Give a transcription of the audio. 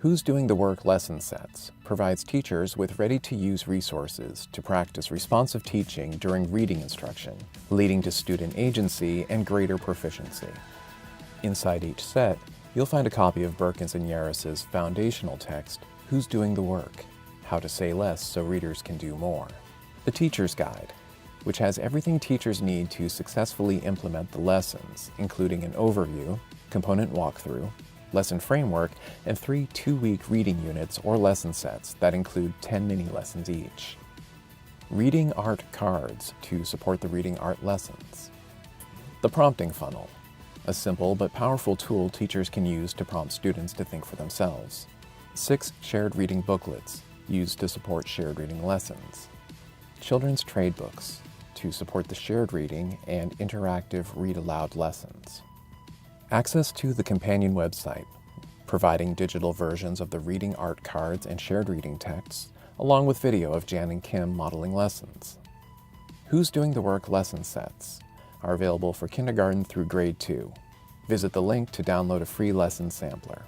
Who's Doing the Work lesson sets provides teachers with ready-to-use resources to practice responsive teaching during reading instruction, leading to student agency and greater proficiency. Inside each set, you'll find a copy of Berkins and Yaris's foundational text, Who's Doing the Work? How to Say Less so Readers Can Do More. The Teacher's Guide, which has everything teachers need to successfully implement the lessons, including an overview, component walkthrough, lesson framework, and 3 two-week reading units or lesson sets that include 10 mini-lessons each. Reading art cards to support the reading art lessons. The Prompting Funnel, a simple but powerful tool teachers can use to prompt students to think for themselves. 6 shared reading booklets, used to support shared reading lessons. Children's trade books, to support the shared reading and interactive read-aloud lessons. Access to the companion website, providing digital versions of the reading art cards and shared reading texts, along with video of Jan and Kim modeling lessons. Who's Doing the Work lesson sets are available for kindergarten through grade 2. Visit the link to download a free lesson sampler.